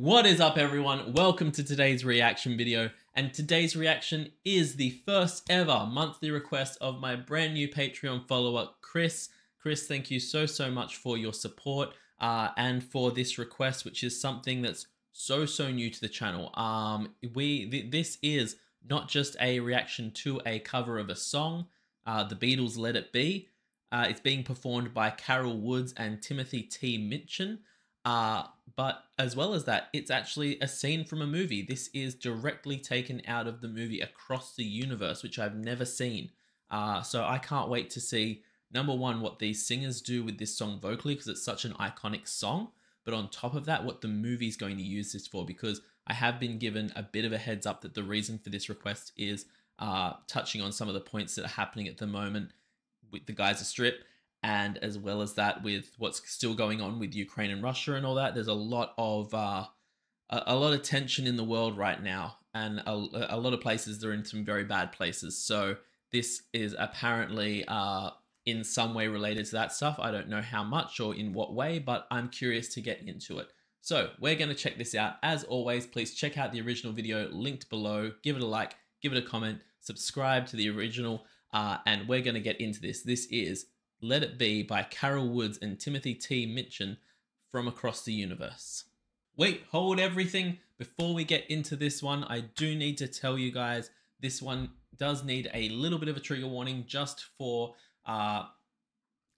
What is up, everyone? Welcome to today's reaction video, and today's reaction is the first ever monthly request of my brand new Patreon follower, Chris. Chris, thank you so much for your support and for this request, which is something that's so new to the channel. This is not just a reaction to a cover of a song, the Beatles' Let It Be. It's being performed by Carol Woods and Timothy T. Mitchum. But as well as that, it's actually a scene from a movie. This is directly taken out of the movie Across the Universe, which I've never seen. So I can't wait to see, number one, what these singers do with this song vocally, because it's such an iconic song. But on top of that, what the movie's going to use this for, because I have been given a bit of a heads up that the reason for this request is touching on some of the points that are happening at the moment with the Gaza Strip. And as well as that, with what's still going on with Ukraine and Russia and all that, there's a lot of tension in the world right now, and a lot of places that are in some very bad places. So this is apparently in some way related to that stuff. I don't know how much or in what way, but I'm curious to get into it. So we're going to check this out. As always, please check out the original video linked below. Give it a like, give it a comment, subscribe to the original, and we're going to get into this. This is Let It Be by Carol Woods and Timothy T. Mitchum from Across the Universe. Wait, hold everything. Before we get into this one, I do need to tell you guys, this one does need a little bit of a trigger warning, just for,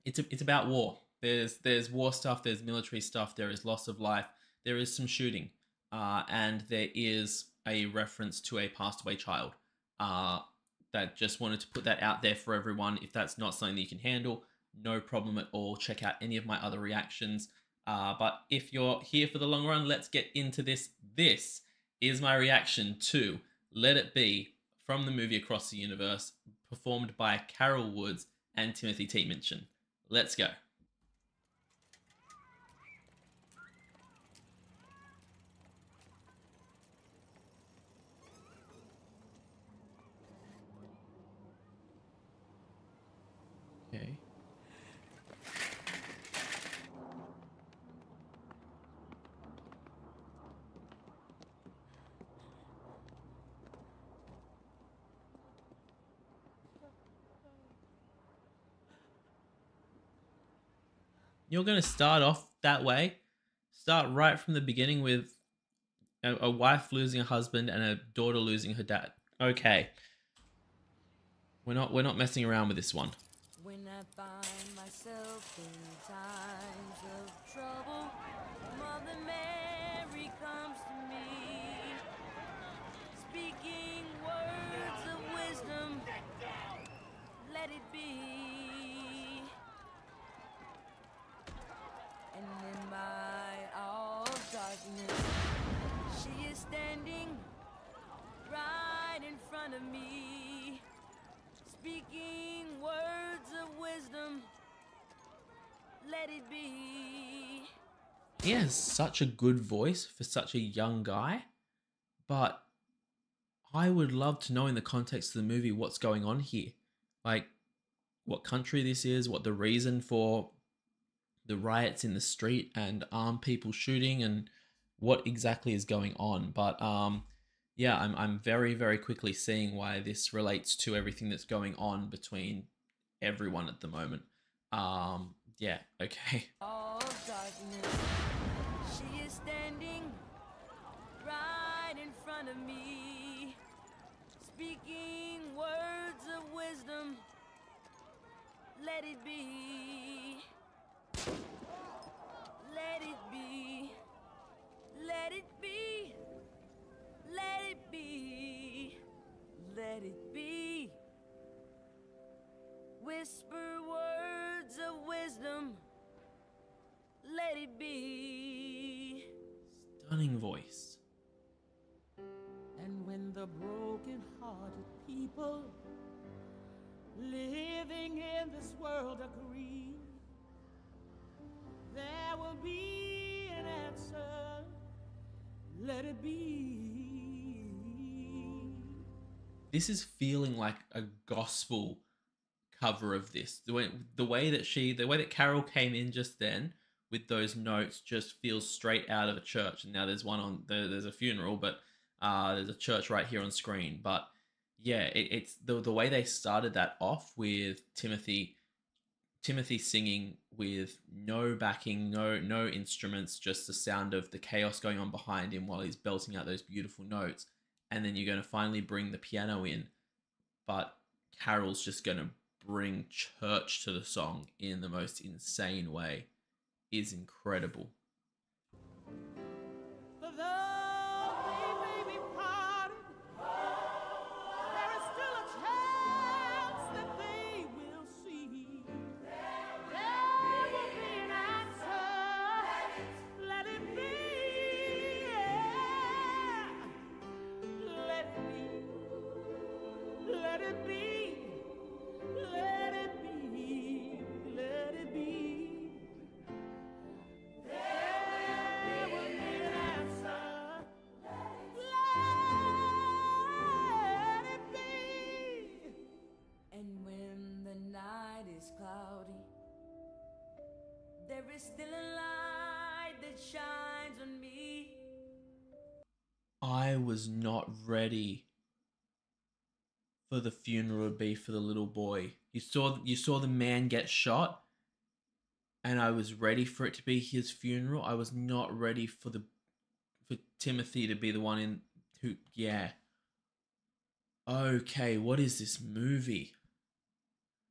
it's about war. There's war stuff, there's military stuff, there is loss of life, there is some shooting, and there is a reference to a passed away child. That just wanted to put that out there for everyone. If that's not something that you can handle, no problem at all. Check out any of my other reactions. But if you're here for the long run, let's get into this. This is my reaction to Let It Be from the movie Across the Universe, performed by Carol Woods and Timothy T. Mitchum. Let's go. Okay. You're going to start off that way. Start right from the beginning with a wife losing a husband and a daughter losing her dad. Okay. We're not messing around with this one. When I find myself in times of trouble, Mother Mary comes to me, speaking words of wisdom. Let it be. And in my hour of darkness, she is standing right in front of me, speaking words of wisdom. Let it be. He has such a good voice for such a young guy, but I would love to know in the context of the movie what's going on here. Like, what country this is, what the reason for the riots in the street and armed people shooting, and what exactly is going on. But yeah, I'm very quickly seeing why this relates to everything that's going on between everyone at the moment. Yeah, okay. All darkness, she is standing right in front of me, speaking words of wisdom. Let it be. Let it be. Let it be. Let it be. Let it be. Whisper words of wisdom. Let it be. Stunning voice. And when the broken-hearted people living in this world agree, there will be an answer. Let it be. This is feeling like a gospel cover of this. The way that Carol came in just then with those notes just feels straight out of a church. And now there's one on there's a funeral, but there's a church right here on screen. But yeah, it's the way they started that off with Timothy singing with no backing, no instruments, just the sound of the chaos going on behind him while he's belting out those beautiful notes. And then you're going to finally bring the piano in, but Carol's just going to bring church to the song in the most insane way. Is incredible. Though we may be parted, there is still a chance that they will see. There will be an answer. Let it be. Yeah. Let it be. Let it be. Let it be. Let it be. There will be an answer. Let it be. And when the night is cloudy, there is still a light that shines on me. I was not ready for the funeral to be for the little boy. You saw the man get shot, and I was ready for it to be his funeral. I was not ready for Timothy to be the one in who. Yeah. Okay, what is this movie?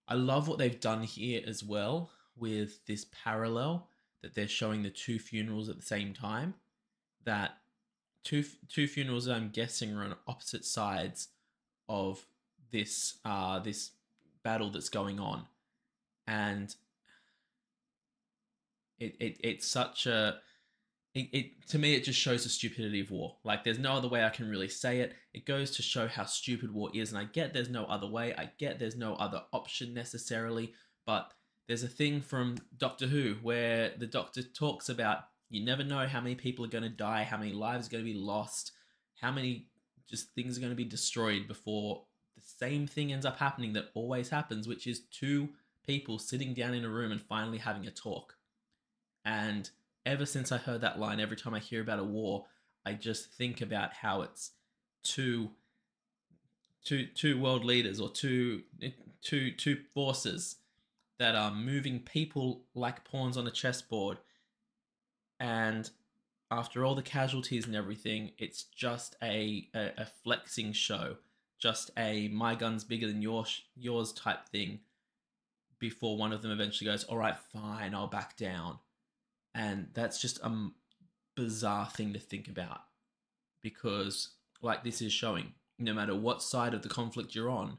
I love what they've done here as well with this parallel that they're showing the two funerals at the same time. That two funerals that I'm guessing are on opposite sides of this this battle that's going on, and it's such a to me it just shows the stupidity of war. Like, there's no other way I can really say it. It goes to show how stupid war is, and I get there's no other way. I get there's no other option necessarily, but there's a thing from Doctor Who where the Doctor talks about you never know how many people are going to die, how many lives are going to be lost, how many just things are going to be destroyed before the same thing ends up happening that always happens, which is two people sitting down in a room and finally having a talk. And ever since I heard that line, every time I hear about a war, I just think about how it's two world leaders or two forces that are moving people like pawns on a chessboard. And after all the casualties and everything, it's just a flexing show, just a my gun's bigger than yours type thing, before one of them eventually goes, all right, fine, I'll back down. And that's just a bizarre thing to think about, because like this is showing, no matter what side of the conflict you're on,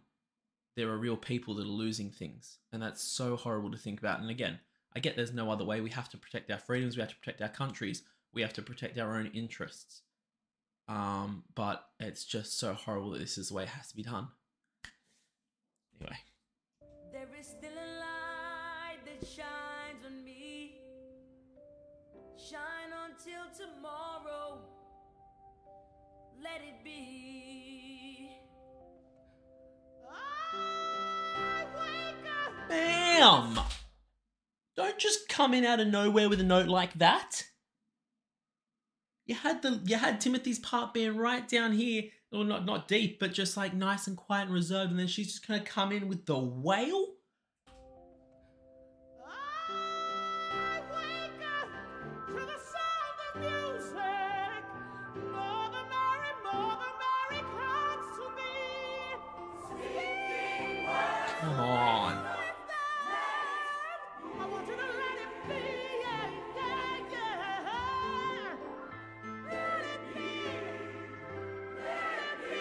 there are real people that are losing things. And that's so horrible to think about. And again, I get there's no other way. We have to protect our freedoms. We have to protect our countries. We have to protect our own interests. But it's just so horrible that this is the way it has to be done. Anyway. There is still a light that shines on me. Shine until tomorrow. Let it be. I wake up. Bam! Don't just come in out of nowhere with a note like that. You had Timothy's part being right down here, or not deep, but just like nice and quiet and reserved, and then she's just gonna come in with the wail. I wake up to the sound of music. Mother Mary comes to me. Speaking words. Come on. I want you to let it be. Yeah, yeah, yeah. Let it be. Let it be.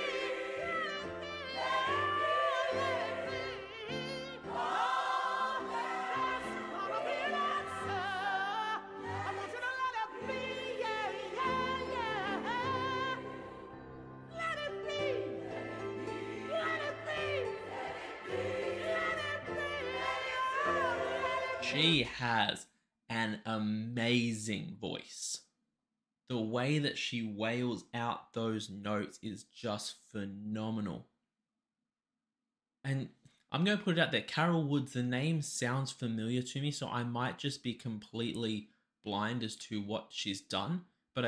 Let it be. Oh, there's gonna be an answer. I want you to let it be. Yeah, yeah, yeah. Let it be. Let it be. Let it be. She has an amazing voice. The way that she wails out those notes is just phenomenal. And I'm going to put it out there, Carol Woods, the name sounds familiar to me, so I might just be completely blind as to what she's done. But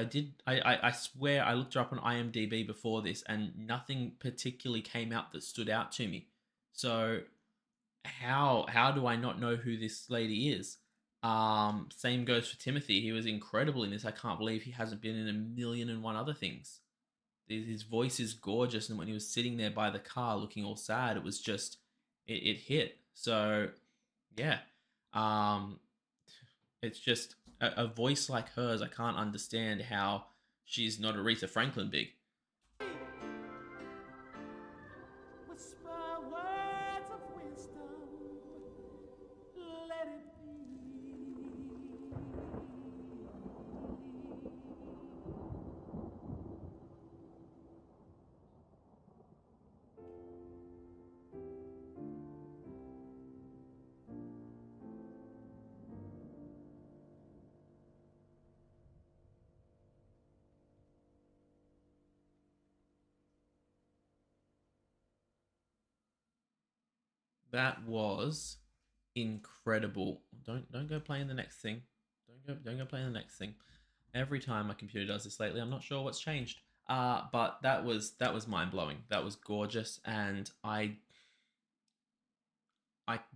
I swear I looked her up on IMDb before this, and nothing particularly came out that stood out to me. So how do I not know who this lady is? Same goes for Timothy. He was incredible in this. I can't believe he hasn't been in a million and one other things. His voice is gorgeous, and when he was sitting there by the car looking all sad, it was just it hit. So yeah, um, it's just a voice like hers. I can't understand how she's not Aretha Franklin big. Whisper words of wisdom, let it be. That was incredible. Don't go playing the next thing. Don't go playing the next thing. Every time my computer does this lately, I'm not sure what's changed. But that was mind blowing. That was gorgeous, and I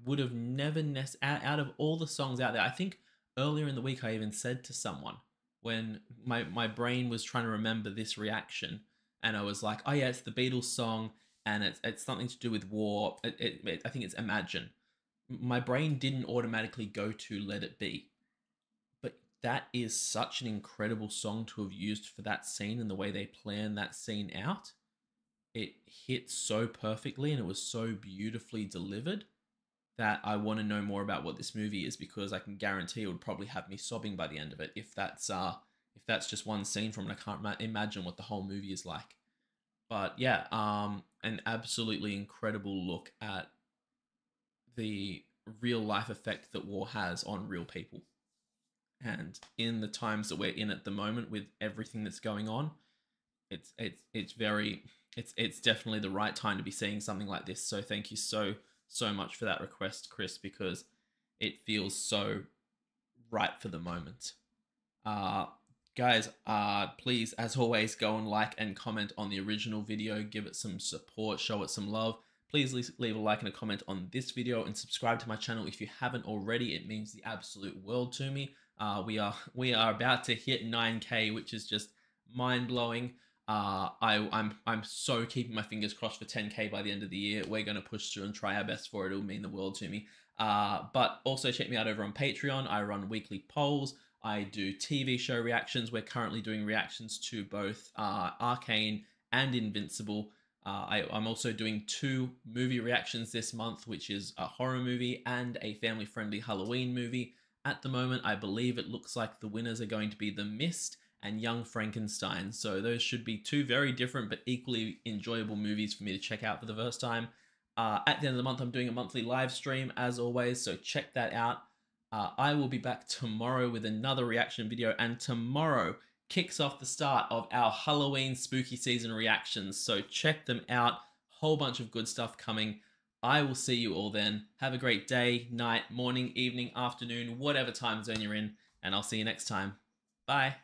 would have never out of all the songs out there. I think earlier in the week I even said to someone when my brain was trying to remember this reaction, and I was like, oh yeah, it's the Beatles song, and it's something to do with war. I think it's Imagine. My brain didn't automatically go to Let It Be, but that is such an incredible song to have used for that scene and the way they planned that scene out. It hit so perfectly and it was so beautifully delivered that I want to know more about what this movie is, because I can guarantee it would probably have me sobbing by the end of it if that's just one scene from it. I can't imagine what the whole movie is like. But yeah, an absolutely incredible look at the real life effect that war has on real people. And in the times that we're in at the moment with everything that's going on, it's definitely the right time to be seeing something like this. So thank you so much for that request, Chris, because it feels so right for the moment. Guys, please, as always, go and like and comment on the original video. Give it some support, show it some love. Please leave a like and a comment on this video, and subscribe to my channel if you haven't already. It means the absolute world to me. We are about to hit 9K, which is just mind-blowing. I'm so keeping my fingers crossed for 10K by the end of the year. We're going to push through and try our best for it. It'll mean the world to me. But also check me out over on Patreon. I run weekly polls. I do TV show reactions. We're currently doing reactions to both Arcane and Invincible. I'm also doing 2 movie reactions this month, which is a horror movie and a family-friendly Halloween movie. At the moment, I believe it looks like the winners are going to be The Mist and Young Frankenstein. So those should be 2 very different but equally enjoyable movies for me to check out for the first time. At the end of the month, I'm doing a monthly live stream, as always, so check that out. I will be back tomorrow with another reaction video, and tomorrow kicks off the start of our Halloween spooky season reactions, so check them out. Whole bunch of good stuff coming. I will see you all then. Have a great day, night, morning, evening, afternoon, whatever time zone you're in, and I'll see you next time. Bye.